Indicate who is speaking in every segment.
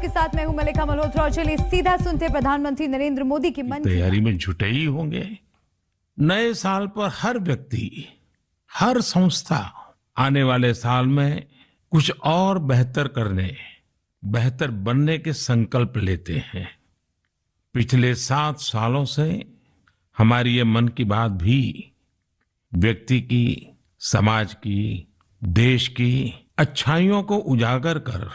Speaker 1: आपके साथ मैं हूं मलिका मल्होत्रा और चलिए सीधा सुनते प्रधानमंत्री नरेंद्र मोदी की मन की
Speaker 2: तैयारी में जुटे ही होंगे। नए साल पर हर व्यक्ति, हर संस्था आने वाले साल में कुछ और बेहतर करने, बेहतर बनने के संकल्प लेते हैं। पिछले 7 सालों से हमारी ये मन की बात भी व्यक्ति की, समाज की, देश की अच्छाइयों को उजागर कर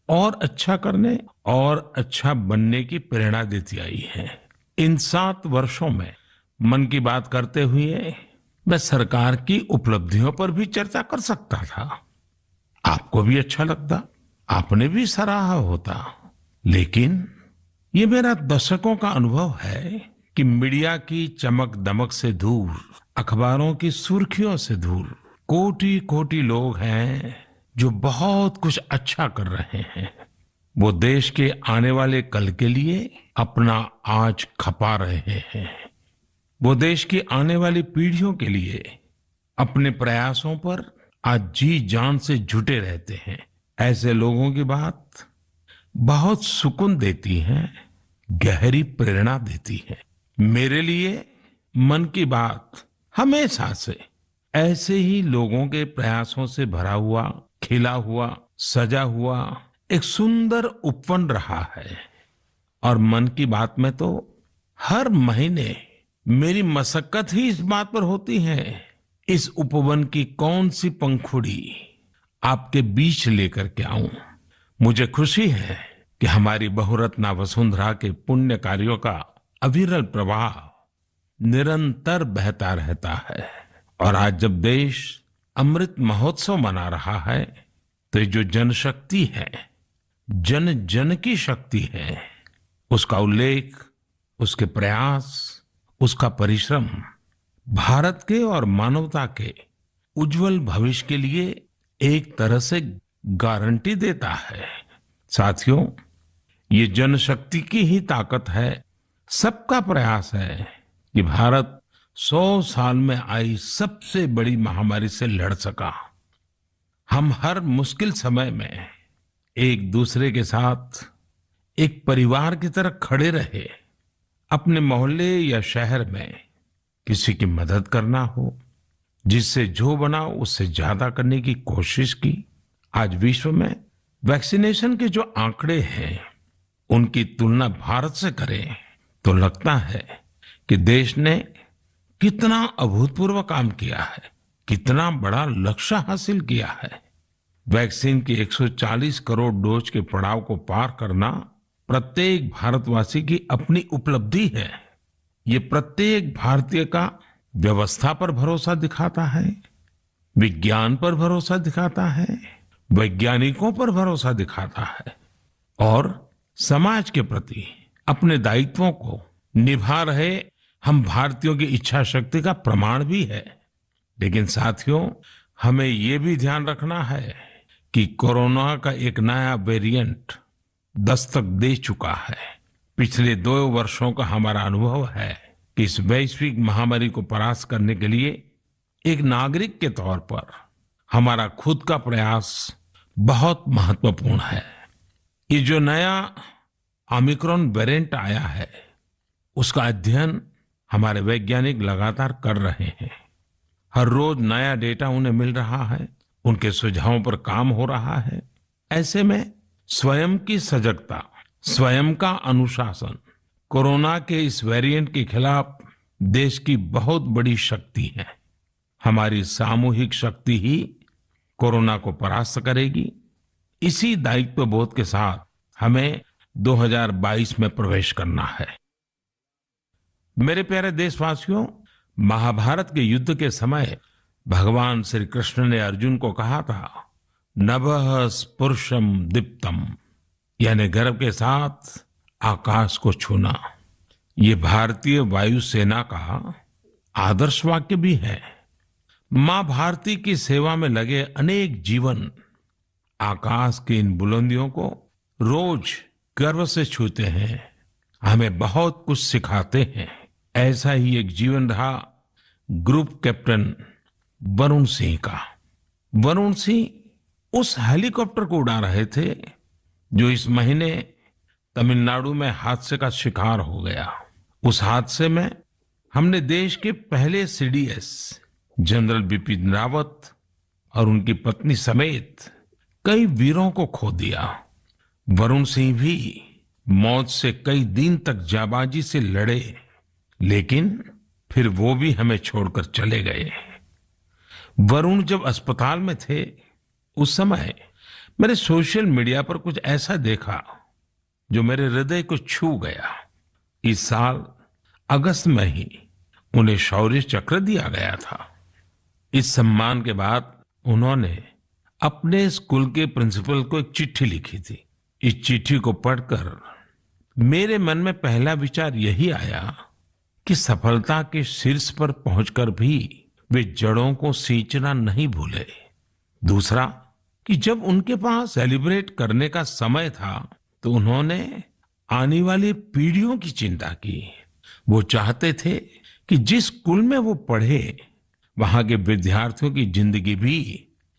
Speaker 2: और अच्छा करने और अच्छा बनने की प्रेरणा देती आई है। इन 7 वर्षों में मन की बात करते हुए मैं सरकार की उपलब्धियों पर भी चर्चा कर सकता था। आपको भी अच्छा लगता, आपने भी सराहा होता। लेकिन ये मेरा दशकों का अनुभव है कि मीडिया की चमक दमक से दूर, अखबारों की सुर्खियों से दूर कोटि कोटि लोग हैं जो बहुत कुछ अच्छा कर रहे हैं। वो देश के आने वाले कल के लिए अपना आज खपा रहे हैं। वो देश की आने वाली पीढ़ियों के लिए अपने प्रयासों पर आज जी जान से जुटे रहते हैं। ऐसे लोगों की बात बहुत सुकून देती है, गहरी प्रेरणा देती है। मेरे लिए मन की बात हमेशा से ऐसे ही लोगों के प्रयासों से भरा हुआ, खिला हुआ, सजा हुआ एक सुंदर उपवन रहा है। और मन की बात में तो हर महीने मेरी मशक्कत ही इस बात पर होती है, इस उपवन की कौन सी पंखुड़ी आपके बीच लेकर के आऊं। मुझे खुशी है कि हमारी बहुरत्ना वसुंधरा के पुण्य कार्यों का अविरल प्रवाह निरंतर बहता रहता है। और आज जब देश अमृत महोत्सव मना रहा है तो ये जो जनशक्ति है, जन जन की शक्ति है, उसका उल्लेख, उसके प्रयास, उसका परिश्रम भारत के और मानवता के उज्जवल भविष्य के लिए एक तरह से गारंटी देता है। साथियों, ये जनशक्ति की ही ताकत है, सबका प्रयास है कि भारत 100 साल में आई सबसे बड़ी महामारी से लड़ सका। हम हर मुश्किल समय में एक दूसरे के साथ एक परिवार की तरह खड़े रहे। अपने मोहल्ले या शहर में किसी की मदद करना हो, जिससे जो बना उससे ज्यादा करने की कोशिश की। आज विश्व में वैक्सीनेशन के जो आंकड़े हैं, उनकी तुलना भारत से करें तो लगता है कि देश ने कितना अभूतपूर्व काम किया है, कितना बड़ा लक्ष्य हासिल किया है। वैक्सीन की 140 करोड़ डोज के पड़ाव को पार करना प्रत्येक भारतवासी की अपनी उपलब्धि है। ये प्रत्येक भारतीय का व्यवस्था पर भरोसा दिखाता है, विज्ञान पर भरोसा दिखाता है, वैज्ञानिकों पर भरोसा दिखाता है और समाज के प्रति अपने दायित्वों को निभा रहे हम भारतीयों की इच्छा शक्ति का प्रमाण भी है। लेकिन साथियों, हमें ये भी ध्यान रखना है कि कोरोना का एक नया वेरिएंट दस्तक दे चुका है। पिछले 2 वर्षों का हमारा अनुभव है कि इस वैश्विक महामारी को परास्त करने के लिए एक नागरिक के तौर पर हमारा खुद का प्रयास बहुत महत्वपूर्ण है। ये जो नया ओमिक्रॉन वेरिएंट आया है, उसका अध्ययन हमारे वैज्ञानिक लगातार कर रहे हैं। हर रोज नया डेटा उन्हें मिल रहा है, उनके सुझावों पर काम हो रहा है। ऐसे में स्वयं की सजगता, स्वयं का अनुशासन कोरोना के इस वेरिएंट के खिलाफ देश की बहुत बड़ी शक्ति है। हमारी सामूहिक शक्ति ही कोरोना को परास्त करेगी। इसी दायित्व बोध के साथ हमें 2022 में प्रवेश करना है। मेरे प्यारे देशवासियों, महाभारत के युद्ध के समय भगवान श्री कृष्ण ने अर्जुन को कहा था, नभः स्पृशम दीप्तम, यानी गर्व के साथ आकाश को छूना। ये भारतीय वायुसेना का आदर्श वाक्य भी है। मां भारती की सेवा में लगे अनेक जीवन आकाश की इन बुलंदियों को रोज गर्व से छूते हैं, हमें बहुत कुछ सिखाते हैं। ऐसा ही एक जीवन रहा ग्रुप कैप्टन वरुण सिंह का। वरुण सिंह उस हेलीकॉप्टर को उड़ा रहे थे जो इस महीने तमिलनाडु में हादसे का शिकार हो गया। उस हादसे में हमने देश के पहले सीडीएस जनरल बिपिन रावत और उनकी पत्नी समेत कई वीरों को खो दिया। वरुण सिंह भी मौत से कई दिन तक जाबाजी से लड़े, लेकिन फिर वो भी हमें छोड़कर चले गए। वरुण जब अस्पताल में थे, उस समय मैंने सोशल मीडिया पर कुछ ऐसा देखा जो मेरे हृदय को छू गया। इस साल अगस्त में ही उन्हें शौर्य चक्र दिया गया था। इस सम्मान के बाद उन्होंने अपने स्कूल के प्रिंसिपल को एक चिट्ठी लिखी थी। इस चिट्ठी को पढ़कर मेरे मन में पहला विचार यही आया कि सफलता के शीर्ष पर पहुंचकर भी वे जड़ों को सींचना नहीं भूले। दूसरा कि जब उनके पास सेलिब्रेट करने का समय था तो उन्होंने आने वाली पीढ़ियों की चिंता की। वो चाहते थे कि जिस स्कूल में वो पढ़े वहां के विद्यार्थियों की जिंदगी भी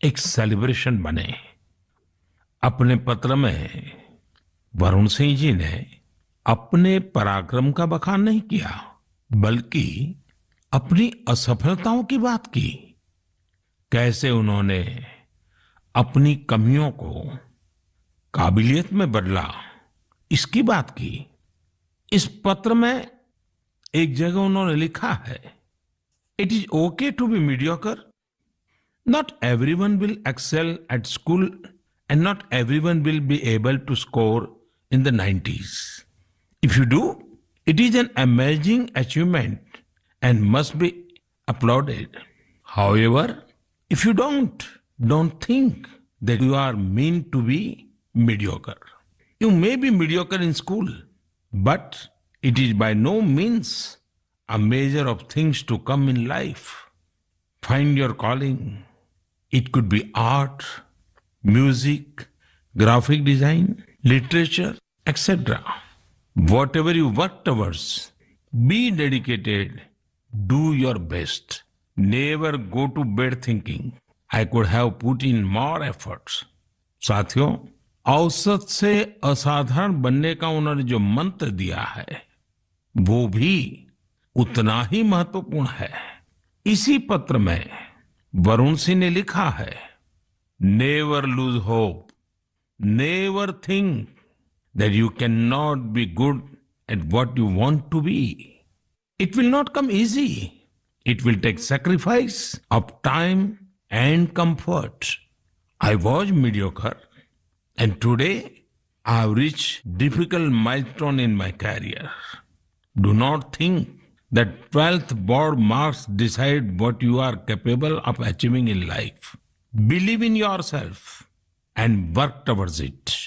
Speaker 2: एक सेलिब्रेशन बने। अपने पत्र में वरुण सिंह जी ने अपने पराक्रम का बखान नहीं किया, बल्कि अपनी असफलताओं की बात की। कैसे उन्होंने अपनी कमियों को काबिलियत में बदला, इसकी बात की। इस पत्र में एक जगह उन्होंने लिखा है, it is okay to be mediocre, not everyone will excel at school and not everyone will be able to score in the 90s. If you do, it is an amazing achievement and must be applauded. However, if you don't think that you are meant to be mediocre. You may be mediocre in school, but it is by no means a measure of things to come in life. Find your calling. It could be art, music, graphic design, literature, etc. Whatever you work towards, be dedicated, do your best. Never go to bed thinking, I could have put in more efforts. साथियों, औसत से असाधारण बनने का उन्होंने जो मंत्र दिया है, वो भी उतना ही महत्वपूर्ण है। इसी पत्र में वरुण सिंह ने लिखा है, Never lose hope. Never think that you cannot be good at what you want to be. It will not come easy. It will take sacrifice of time and comfort. I was mediocre and today I have reached difficult milestone in my career. Do not think that 12th board marks decide what you are capable of achieving in life. Believe in yourself and work towards it.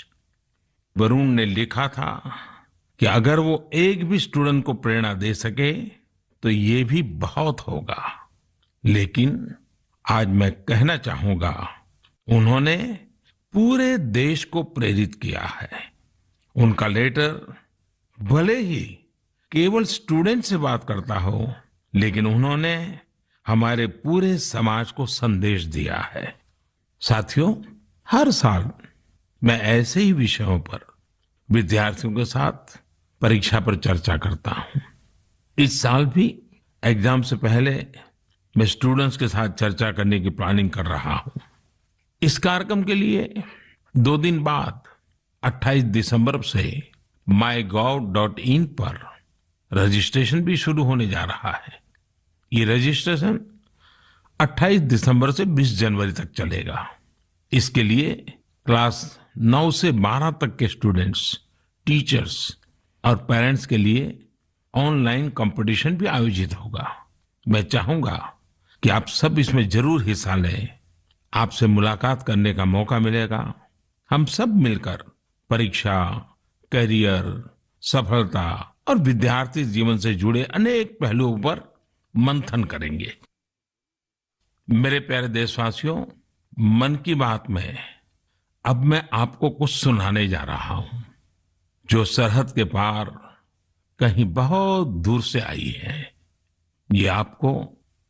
Speaker 2: Varun ने लिखा था कि अगर वो एक भी student को प्रेरणा दे सके तो ये भी बहुत होगा। लेकिन आज मैं कहना चाहूंगा, उन्होंने पूरे देश को प्रेरित किया है। उनका लेटर भले ही केवल स्टूडेंट से बात करता हो, लेकिन उन्होंने हमारे पूरे समाज को संदेश दिया है। साथियों, हर साल मैं ऐसे ही विषयों पर विद्यार्थियों के साथ परीक्षा पर चर्चा करता हूं। इस साल भी एग्जाम से पहले मैं स्टूडेंट्स के साथ चर्चा करने की प्लानिंग कर रहा हूं। इस कार्यक्रम के लिए 2 दिन बाद 28 दिसंबर से mygov.in पर रजिस्ट्रेशन भी शुरू होने जा रहा है। ये रजिस्ट्रेशन 28 दिसंबर से 20 जनवरी तक चलेगा। इसके लिए क्लास 9 से 12 तक के स्टूडेंट्स, टीचर्स और पेरेंट्स के लिए ऑनलाइन कंपटीशन भी आयोजित होगा। मैं चाहूंगा कि आप सब इसमें जरूर हिस्सा लें। आपसे मुलाकात करने का मौका मिलेगा। हम सब मिलकर परीक्षा, करियर, सफलता और विद्यार्थी जीवन से जुड़े अनेक पहलुओं पर मंथन करेंगे। मेरे प्यारे देशवासियों, मन की बात में अब मैं आपको कुछ सुनाने जा रहा हूं जो सरहद के पार कहीं बहुत दूर से आई है। ये आपको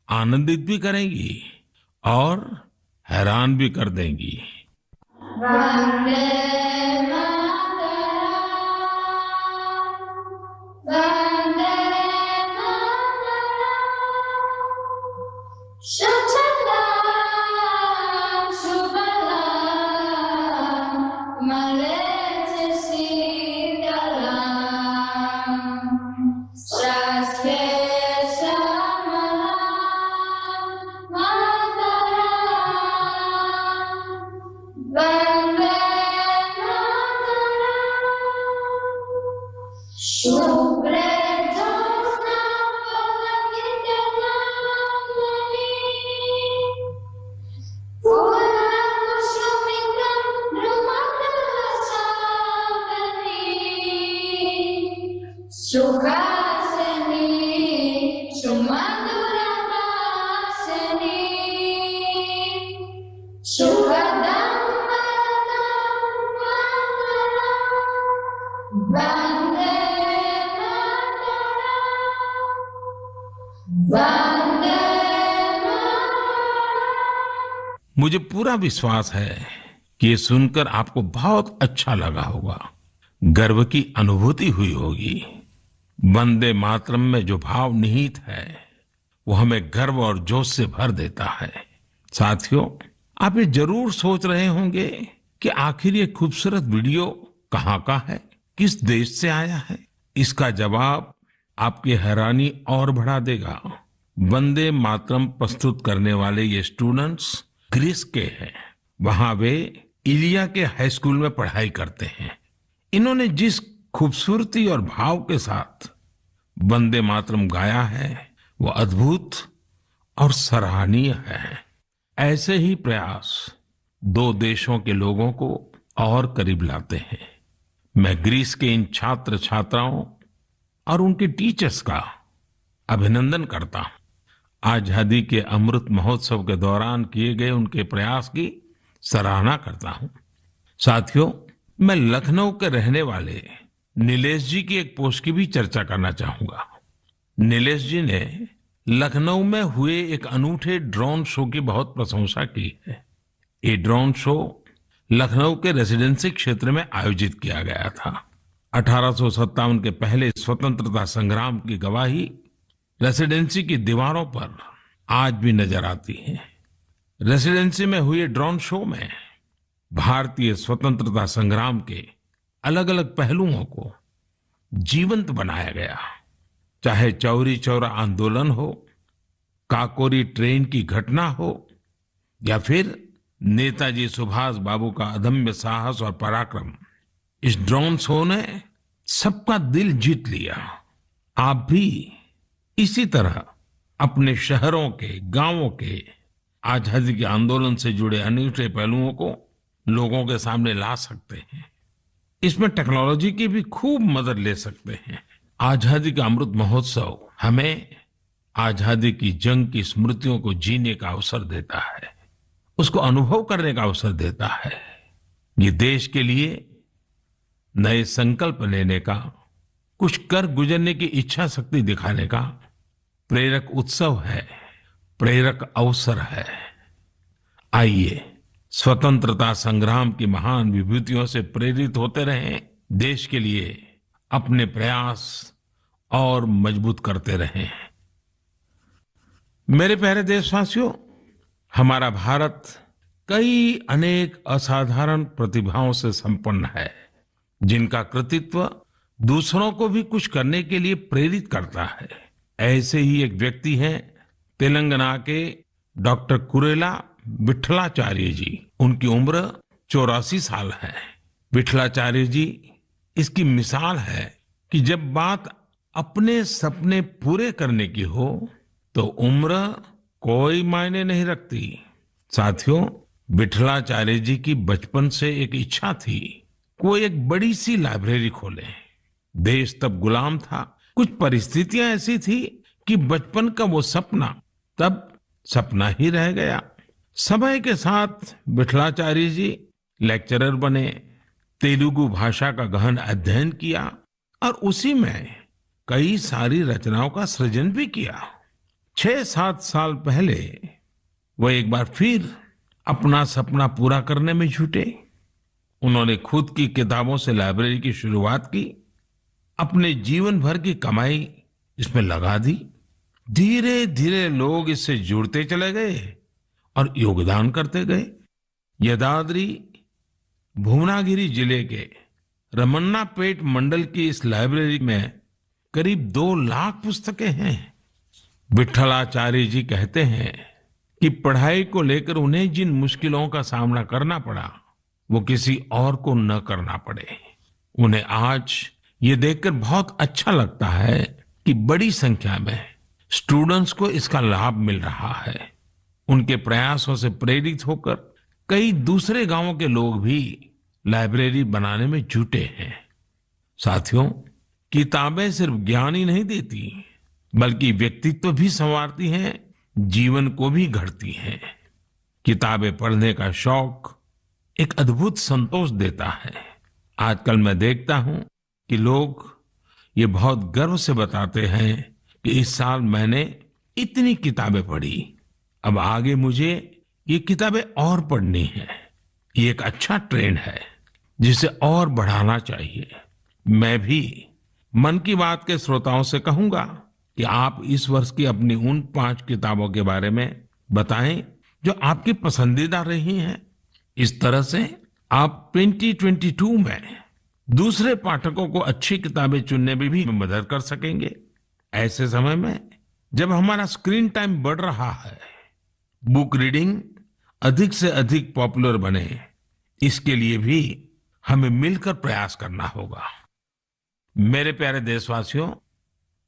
Speaker 2: आनंदित भी करेंगी और हैरान भी कर देंगी। वंदे मातरम।
Speaker 3: शुभ्रज्योत्स्ना पुलकितयामिनी फूलकुसुमितं नृमन्दश्यामिनी सुहासिनी सुमधुरभाषिणी सुखदं वरदं वन्दे वन्दे
Speaker 2: मुझे पूरा विश्वास है कि ये सुनकर आपको बहुत अच्छा लगा होगा, गर्व की अनुभूति हुई होगी। वंदे मातरम में जो भाव निहित है वो हमें गर्व और जोश से भर देता है। साथियों, आप ये जरूर सोच रहे होंगे कि आखिर ये खूबसूरत वीडियो कहाँ का है, किस देश से आया है। इसका जवाब आपकी हैरानी और बढ़ा देगा। वंदे मातरम प्रस्तुत करने वाले ये स्टूडेंट्स ग्रीस के हैं। वहां वे इलिया के हाई स्कूल में पढ़ाई करते हैं। इन्होंने जिस खूबसूरती और भाव के साथ वंदे मातरम गाया है वो अद्भुत और सराहनीय है। ऐसे ही प्रयास दो देशों के लोगों को और करीब लाते हैं। मैं ग्रीस के इन छात्र छात्राओं और उनके टीचर्स का अभिनंदन करता हूं। आजादी के अमृत महोत्सव के दौरान किए गए उनके प्रयास की सराहना करता हूं। साथियों, मैं लखनऊ के रहने वाले नीलेश जी की एक पोस्ट की भी चर्चा करना चाहूंगा। नीलेश जी ने लखनऊ में हुए एक अनूठे ड्रोन शो की बहुत प्रशंसा की है। ये ड्रोन शो लखनऊ के रेसिडेंसी क्षेत्र में आयोजित किया गया था। 1857 के पहले स्वतंत्रता संग्राम की गवाही रेसिडेंसी की दीवारों पर आज भी नजर आती है। रेसिडेंसी में हुए ड्रोन शो में भारतीय स्वतंत्रता संग्राम के अलग अलग पहलुओं को जीवंत बनाया गया। चाहे चौरी चौरा आंदोलन हो, काकोरी ट्रेन की घटना हो या फिर नेताजी सुभाष बाबू का अदम्य साहस और पराक्रम, इस ड्रोन शो ने सबका दिल जीत लिया। आप भी इसी तरह अपने शहरों के, गांवों के आजादी के आंदोलन से जुड़े अनूठे पहलुओं को लोगों के सामने ला सकते हैं। इसमें टेक्नोलॉजी की भी खूब मदद ले सकते हैं। आजादी का अमृत महोत्सव हमें आजादी की जंग की स्मृतियों को जीने का अवसर देता है, उसको अनुभव करने का अवसर देता है। ये देश के लिए नए संकल्प लेने का, कुछ कर गुजरने की इच्छा शक्ति दिखाने का प्रेरक उत्सव है, प्रेरक अवसर है। आइए स्वतंत्रता संग्राम की महान विभूतियों से प्रेरित होते रहें, देश के लिए अपने प्रयास और मजबूत करते रहें। मेरे प्यारे देशवासियों, हमारा भारत कई अनेक असाधारण प्रतिभाओं से संपन्न है, जिनका कृतित्व दूसरों को भी कुछ करने के लिए प्रेरित करता है। ऐसे ही एक व्यक्ति हैं तेलंगाना के डॉक्टर कुरेला विठलाचार्य जी। उनकी उम्र 84 साल है। विठलाचार्य जी इसकी मिसाल है कि जब बात अपने सपने पूरे करने की हो तो उम्र कोई मायने नहीं रखती। साथियों, विठलाचार्य जी की बचपन से एक इच्छा थी, वो एक बड़ी सी लाइब्रेरी खोले। देश तब गुलाम था, कुछ परिस्थितियां ऐसी थी कि बचपन का वो सपना तब सपना ही रह गया। समय के साथ विठलाचार्य जी लेक्चरर बने, तेलुगु भाषा का गहन अध्ययन किया और उसी में कई सारी रचनाओं का सृजन भी किया। 6-7 साल पहले वो एक बार फिर अपना सपना पूरा करने में जुटे। उन्होंने खुद की किताबों से लाइब्रेरी की शुरुआत की, अपने जीवन भर की कमाई इसमें लगा दी। धीरे धीरे लोग इससे जुड़ते चले गए और योगदान करते गए। यदाद्री भुवनागिरी जिले के रमन्नापेट मंडल की इस लाइब्रेरी में करीब 2 लाख पुस्तकें हैं। विठलाचार्य जी कहते हैं कि पढ़ाई को लेकर उन्हें जिन मुश्किलों का सामना करना पड़ा वो किसी और को न करना पड़े। उन्हें आज ये देखकर बहुत अच्छा लगता है कि बड़ी संख्या में स्टूडेंट्स को इसका लाभ मिल रहा है। उनके प्रयासों से प्रेरित होकर कई दूसरे गांवों के लोग भी लाइब्रेरी बनाने में जुटे हैं। साथियों, किताबें सिर्फ ज्ञान ही नहीं देती, बल्कि व्यक्तित्व भी संवारती हैं, जीवन को भी गढ़ती हैं। किताबें पढ़ने का शौक एक अद्भुत संतोष देता है। आजकल मैं देखता हूं कि लोग ये बहुत गर्व से बताते हैं कि इस साल मैंने इतनी किताबें पढ़ी, अब आगे मुझे ये किताबें और पढ़नी है। ये एक अच्छा ट्रेंड है जिसे और बढ़ाना चाहिए। मैं भी मन की बात के श्रोताओं से कहूंगा कि आप इस वर्ष की अपनी उन 5 किताबों के बारे में बताएं जो आपकी पसंदीदा रही हैं। इस तरह से आप 2022 में दूसरे पाठकों को अच्छी किताबें चुनने में भी मदद कर सकेंगे। ऐसे समय में जब हमारा स्क्रीन टाइम बढ़ रहा है, बुक रीडिंग अधिक से अधिक पॉपुलर बने, इसके लिए भी हमें मिलकर प्रयास करना होगा। मेरे प्यारे देशवासियों,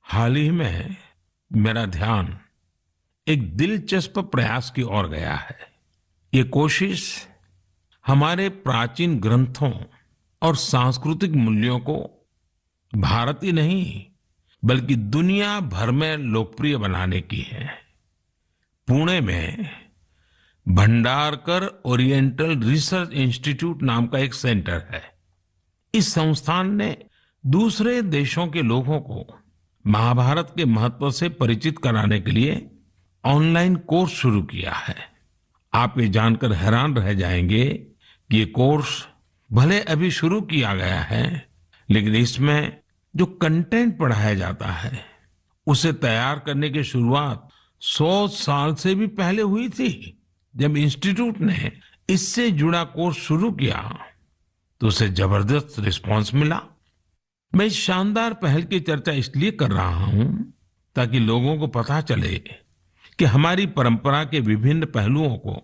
Speaker 2: हाल ही में मेरा ध्यान एक दिलचस्प प्रयास की ओर गया है। ये कोशिश हमारे प्राचीन ग्रंथों और सांस्कृतिक मूल्यों को भारत ही नहीं बल्कि दुनिया भर में लोकप्रिय बनाने की है। पुणे में भंडारकर ओरिएंटल रिसर्च इंस्टीट्यूट नाम का एक सेंटर है। इस संस्थान ने दूसरे देशों के लोगों को महाभारत के महत्व से परिचित कराने के लिए ऑनलाइन कोर्स शुरू किया है। आप ये जानकर हैरान रह जाएंगे कि ये कोर्स भले अभी शुरू किया गया है, लेकिन इसमें जो कंटेंट पढ़ाया जाता है उसे तैयार करने की शुरुआत 100 साल से भी पहले हुई थी। जब इंस्टीट्यूट ने इससे जुड़ा कोर्स शुरू किया तो उसे जबरदस्त रिस्पांस मिला। मैं इस शानदार पहल की चर्चा इसलिए कर रहा हूं ताकि लोगों को पता चले कि हमारी परंपरा के विभिन्न पहलुओं को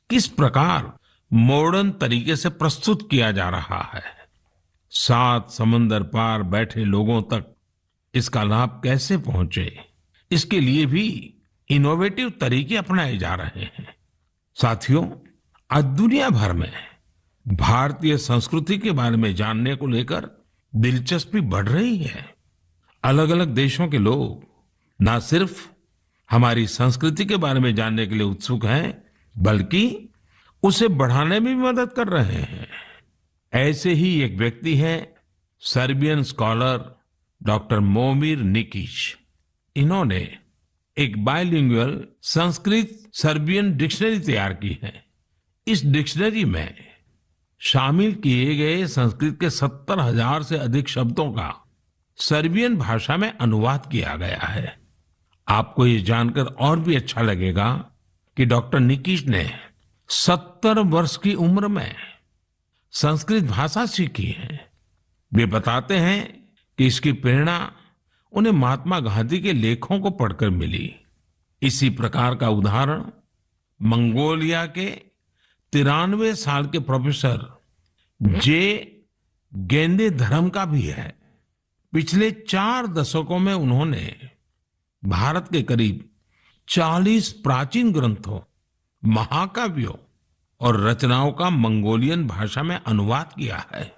Speaker 2: किस प्रकार मॉडर्न तरीके से प्रस्तुत किया जा रहा है। 7 समंदर पार बैठे लोगों तक इसका लाभ कैसे पहुंचे, इसके लिए भी इनोवेटिव तरीके अपनाए जा रहे हैं। साथियों, आज दुनिया भर में भारतीय संस्कृति के बारे में जानने को लेकर दिलचस्पी बढ़ रही है। अलग अलग देशों के लोग ना सिर्फ हमारी संस्कृति के बारे में जानने के लिए उत्सुक हैं, बल्कि उसे बढ़ाने में भी मदद कर रहे हैं। ऐसे ही एक व्यक्ति हैं सर्बियन स्कॉलर डॉक्टर मोमिर निकिच। इन्होंने एक बाइलिंगुअल संस्कृत सर्बियन डिक्शनरी तैयार की है। इस डिक्शनरी में शामिल किए गए संस्कृत के 70,000 से अधिक शब्दों का सर्बियन भाषा में अनुवाद किया गया है। आपको ये जानकर और भी अच्छा लगेगा कि डॉक्टर निकिच ने 70 वर्ष की उम्र में संस्कृत भाषा सीखी है। वे बताते हैं कि इसकी प्रेरणा उन्हें महात्मा गांधी के लेखों को पढ़कर मिली। इसी प्रकार का उदाहरण मंगोलिया के 93 साल के प्रोफेसर जे गेंदे धर्म का भी है। पिछले 4 दशकों में उन्होंने भारत के करीब 40 प्राचीन ग्रंथों, महाकाव्यों और रचनाओं का मंगोलियन भाषा में अनुवाद किया है।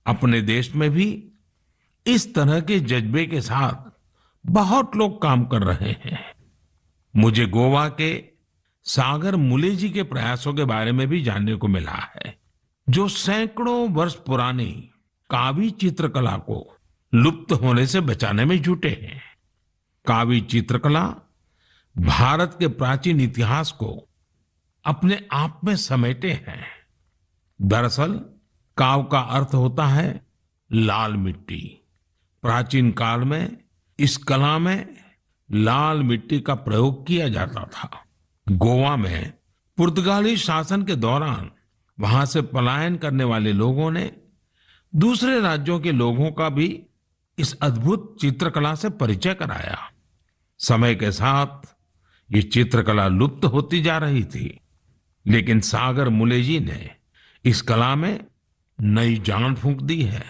Speaker 2: अपने देश में भी इस तरह के जज्बे के साथ बहुत लोग काम कर रहे हैं। मुझे गोवा के सागर मुले जी के प्रयासों के बारे में भी जानने को मिला है, जो सैकड़ों वर्ष पुरानी कावी चित्रकला को लुप्त होने से बचाने में जुटे हैं। कावी चित्रकला भारत के प्राचीन इतिहास को अपने आप में समेटे हैं। दरअसल काव का अर्थ होता है लाल मिट्टी। प्राचीन काल में इस कला में लाल मिट्टी का प्रयोग किया जाता था। गोवा में पुर्तगाली शासन के दौरान वहां से पलायन करने वाले लोगों ने दूसरे राज्यों के लोगों का भी इस अद्भुत चित्रकला से परिचय कराया। समय के साथ ये चित्रकला लुप्त होती जा रही थी, लेकिन सागर मुले जी ने इस कला में नई जान फूंक दी है।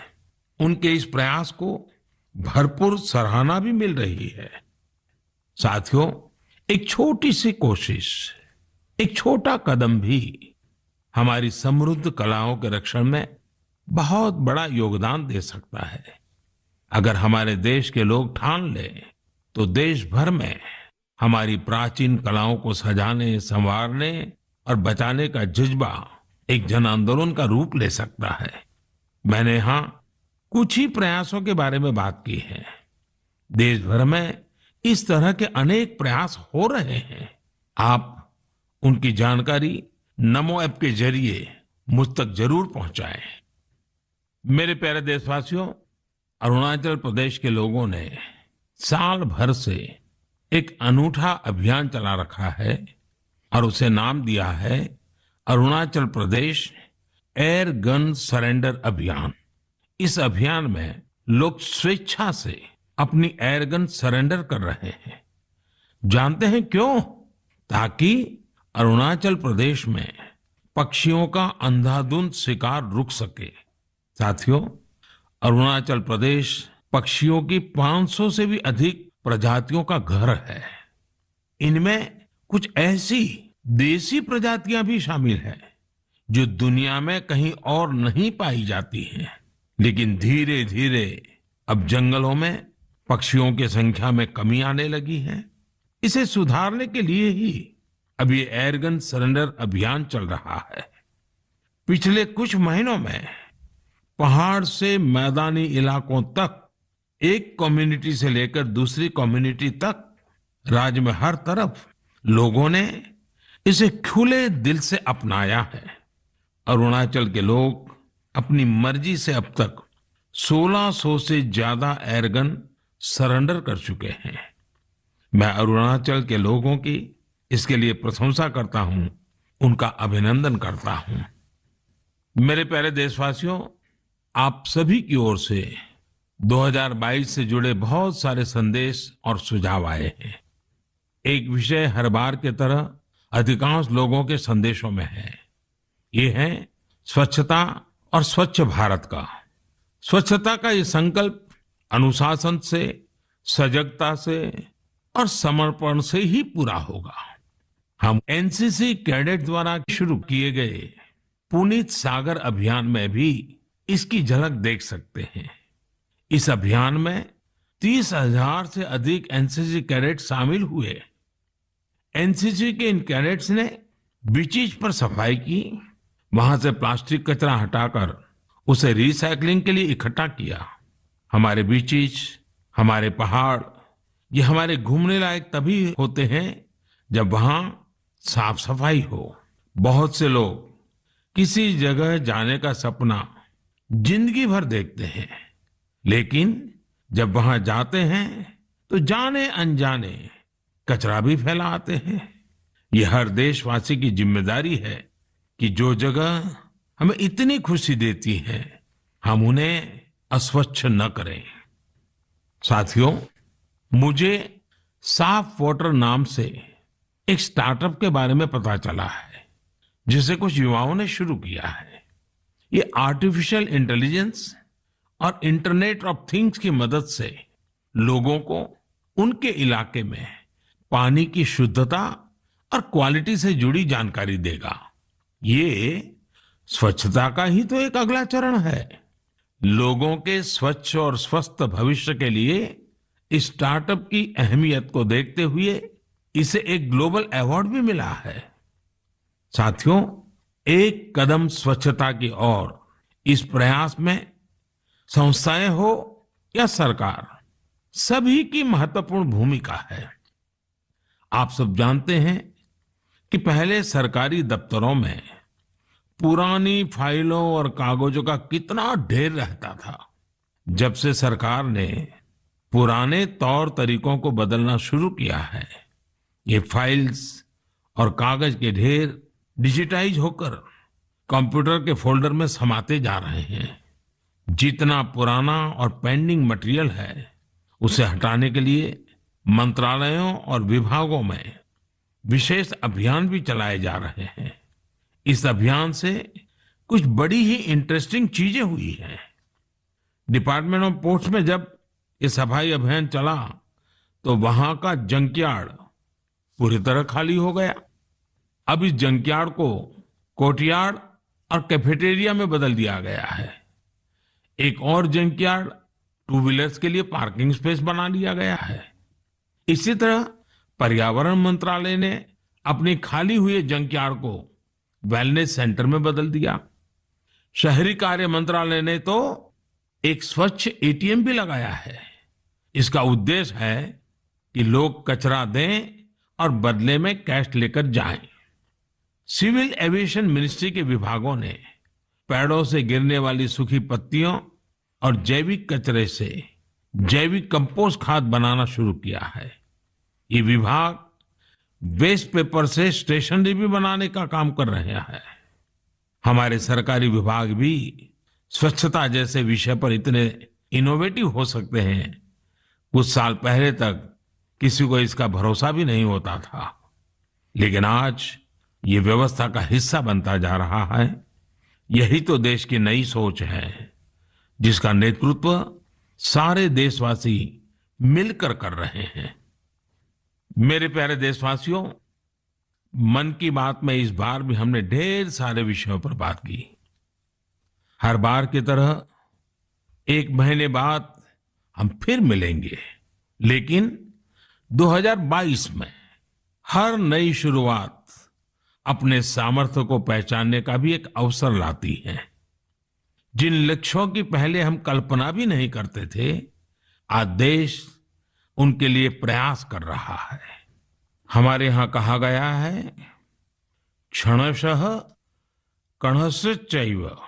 Speaker 2: उनके इस प्रयास को भरपूर सराहना भी मिल रही है। साथियों, एक छोटी सी कोशिश, एक छोटा कदम भी हमारी समृद्ध कलाओं के रक्षण में बहुत बड़ा योगदान दे सकता है। अगर हमारे देश के लोग ठान लें तो देश भर में हमारी प्राचीन कलाओं को सजाने, संवारने और बचाने का जज्बा एक जन आंदोलन का रूप ले सकता है। मैंने यहाँ कुछ ही प्रयासों के बारे में बात की है। देश भर में इस तरह के अनेक प्रयास हो रहे हैं। आप उनकी जानकारी नमो ऐप के जरिए मुझ तक जरूर पहुंचाएं। मेरे प्यारे देशवासियों, अरुणाचल प्रदेश के लोगों ने साल भर से एक अनूठा अभियान चला रखा है और उसे नाम दिया है Arunachal Pradesh air gun surrender अभियान। इस अभियान में लोग स्वेच्छा से अपनी एयर गन सरेंडर कर रहे हैं। जानते हैं क्यों? ताकि अरुणाचल प्रदेश में पक्षियों का अंधाधुंध शिकार रुक सके। साथियों, अरुणाचल प्रदेश पक्षियों की 500 से भी अधिक प्रजातियों का घर है। इनमें कुछ ऐसी देसी प्रजातियां भी शामिल हैं जो दुनिया में कहीं और नहीं पाई जाती हैं। लेकिन धीरे धीरे अब जंगलों में पक्षियों की संख्या में कमी आने लगी है। इसे सुधारने के लिए ही अब ये एयरगन सरेंडर अभियान चल रहा है। पिछले कुछ महीनों में पहाड़ से मैदानी इलाकों तक, एक कम्युनिटी से लेकर दूसरी कम्युनिटी तक, राज्य में हर तरफ लोगों ने इसे खुले दिल से अपनाया है। अरुणाचल के लोग अपनी मर्जी से अब तक 1600 से ज्यादा एयरगन सरेंडर कर चुके हैं। मैं अरुणाचल के लोगों की इसके लिए प्रशंसा करता हूं, उनका अभिनंदन करता हूं। मेरे प्यारे देशवासियों, आप सभी की ओर से 2022 से जुड़े बहुत सारे संदेश और सुझाव आए हैं। एक विषय हर बार की तरह अधिकांश लोगों के संदेशों में है। ये है स्वच्छता और स्वच्छ भारत का। स्वच्छता का ये संकल्प अनुशासन से, सजगता से और समर्पण से ही पूरा होगा। हम एनसीसी कैडेट द्वारा शुरू किए गए पुनीत सागर अभियान में भी इसकी झलक देख सकते हैं। इस अभियान में 30,000 से अधिक एनसीसी कैडेट शामिल हुए। एनसीसी के इन कैडेट्स ने बीचेज पर सफाई की, वहां से प्लास्टिक कचरा हटाकर उसे रिसाइकलिंग के लिए इकट्ठा किया। हमारे बीचेज, हमारे पहाड़, ये हमारे घूमने लायक तभी होते हैं जब वहां साफ सफाई हो। बहुत से लोग किसी जगह जाने का सपना जिंदगी भर देखते हैं, लेकिन जब वहां जाते हैं तो जाने अनजाने कचरा भी फैला आते हैं। ये हर देशवासी की जिम्मेदारी है कि जो जगह हमें इतनी खुशी देती है, हम उन्हें अस्वच्छ न करें। साथियों, मुझे साफ वाटर नाम से एक स्टार्टअप के बारे में पता चला है, जिसे कुछ युवाओं ने शुरू किया है। ये आर्टिफिशियल इंटेलिजेंस और इंटरनेट ऑफ थिंग्स की मदद से लोगों को उनके इलाके में पानी की शुद्धता और क्वालिटी से जुड़ी जानकारी देगा। ये स्वच्छता का ही तो एक अगला चरण है। लोगों के स्वच्छ और स्वस्थ भविष्य के लिए इस स्टार्टअप की अहमियत को देखते हुए इसे एक ग्लोबल अवार्ड भी मिला है। साथियों, एक कदम स्वच्छता की ओर, इस प्रयास में संस्थाएं हो या सरकार, सभी की महत्वपूर्ण भूमिका है। आप सब जानते हैं कि पहले सरकारी दफ्तरों में पुरानी फाइलों और कागजों का कितना ढेर रहता था। जब से सरकार ने पुराने तौर तरीकों को बदलना शुरू किया है, ये फाइल्स और कागज के ढेर डिजिटाइज होकर कंप्यूटर के फोल्डर में समाते जा रहे हैं। जितना पुराना और पेंडिंग मटेरियल है, उसे हटाने के लिए मंत्रालयों और विभागों में विशेष अभियान भी चलाए जा रहे हैं। इस अभियान से कुछ बड़ी ही इंटरेस्टिंग चीजें हुई हैं। डिपार्टमेंट ऑफ पोस्ट में जब ये सफाई अभियान चला तो वहां का जंकयार्ड पूरी तरह खाली हो गया। अब इस जंकयार्ड को कोर्टयार्ड और कैफेटेरिया में बदल दिया गया है। एक और जंकयार्ड टू व्हीलर्स के लिए पार्किंग स्पेस बना लिया गया है। इसी तरह पर्यावरण मंत्रालय ने अपनी खाली हुए जंकयार्ड को वेलनेस सेंटर में बदल दिया। शहरी कार्य मंत्रालय ने तो एक स्वच्छ एटीएम भी लगाया है। इसका उद्देश्य है कि लोग कचरा दें और बदले में कैश लेकर जाएं। सिविल एविएशन मिनिस्ट्री के विभागों ने पेड़ों से गिरने वाली सूखी पत्तियों और जैविक कचरे से जैविक कंपोस्ट खाद बनाना शुरू किया है। ये विभाग वेस्ट पेपर से स्टेशनरी भी बनाने का काम कर रहे हैं। हमारे सरकारी विभाग भी स्वच्छता जैसे विषय पर इतने इनोवेटिव हो सकते हैं। कुछ साल पहले तक किसी को इसका भरोसा भी नहीं होता था, लेकिन आज ये व्यवस्था का हिस्सा बनता जा रहा है। यही तो देश की नई सोच है, जिसका नेतृत्व सारे देशवासी मिलकर कर रहे हैं। मेरे प्यारे देशवासियों, मन की बात में इस बार भी हमने ढेर सारे विषयों पर बात की। हर बार की तरह एक महीने बाद हम फिर मिलेंगे, लेकिन 2022 में हर नई शुरुआत अपने सामर्थ्य को पहचानने का भी एक अवसर लाती है। जिन लक्ष्यों की पहले हम कल्पना भी नहीं करते थे, आज देश उनके लिए प्रयास कर रहा है। हमारे यहां कहा गया है, क्षणशः कणश्चैव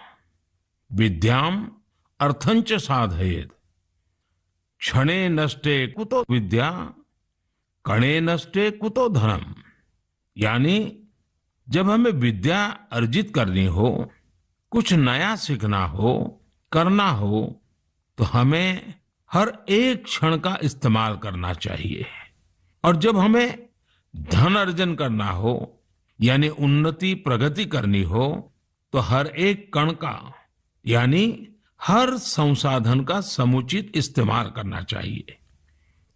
Speaker 2: विद्याम अर्थंच साधयेत्। क्षणे नष्टे कुतो विद्या, कणे नष्टे कुतो धनम। यानी जब हमें विद्या अर्जित करनी हो, कुछ नया सीखना हो, करना हो, तो हमें हर एक क्षण का इस्तेमाल करना चाहिए। और जब हमें धन अर्जन करना हो, यानी उन्नति प्रगति करनी हो, तो हर एक कण का यानी हर संसाधन का समुचित इस्तेमाल करना चाहिए।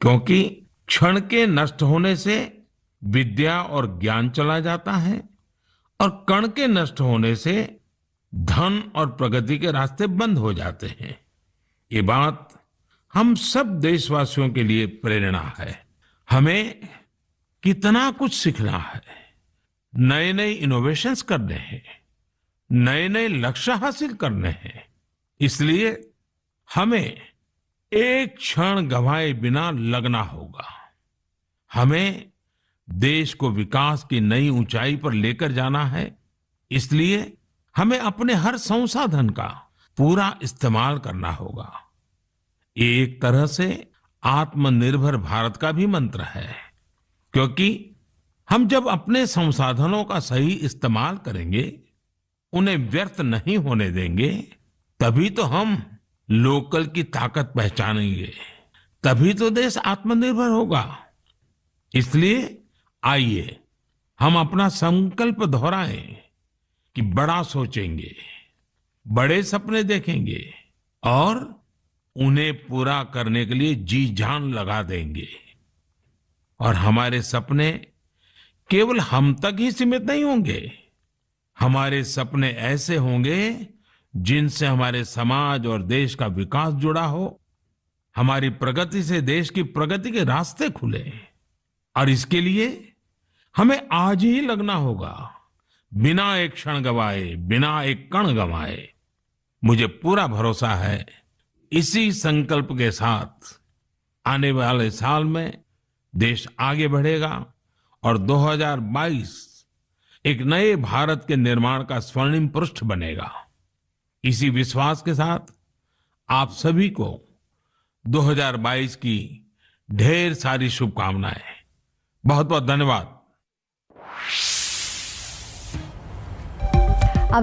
Speaker 2: क्योंकि क्षण के नष्ट होने से विद्या और ज्ञान चला जाता है, और कण के नष्ट होने से धन और प्रगति के रास्ते बंद हो जाते हैं। ये बात हम सब देशवासियों के लिए प्रेरणा है। हमें कितना कुछ सीखना है, नए नए इनोवेशंस करने हैं, नए नए लक्ष्य हासिल करने हैं। इसलिए हमें एक क्षण गंवाए बिना लगना होगा। हमें देश को विकास की नई ऊंचाई पर लेकर जाना है। इसलिए हमें अपने हर संसाधन का पूरा इस्तेमाल करना होगा। ये एक तरह से आत्मनिर्भर भारत का भी मंत्र है, क्योंकि हम जब अपने संसाधनों का सही इस्तेमाल करेंगे, उन्हें व्यर्थ नहीं होने देंगे, तभी तो हम लोकल की ताकत पहचानेंगे, तभी तो देश आत्मनिर्भर होगा। इसलिए आइए हम अपना संकल्प दोहराएं कि बड़ा सोचेंगे, बड़े सपने देखेंगे और उन्हें पूरा करने के लिए जी जान लगा देंगे। और हमारे सपने केवल हम तक ही सीमित नहीं होंगे। हमारे सपने ऐसे होंगे जिनसे हमारे समाज और देश का विकास जुड़ा हो। हमारी प्रगति से देश की प्रगति के रास्ते खुले। और इसके लिए हमें आज ही लगना होगा, बिना एक क्षण गवाए, बिना एक कण गवाए। मुझे पूरा भरोसा है, इसी संकल्प के साथ आने वाले साल में देश आगे बढ़ेगा और 2022 एक नए भारत के निर्माण का स्वर्णिम पृष्ठ बनेगा। इसी विश्वास के साथ आप सभी को 2022 की ढेर सारी शुभकामनाएं। बहुत बहुत धन्यवाद।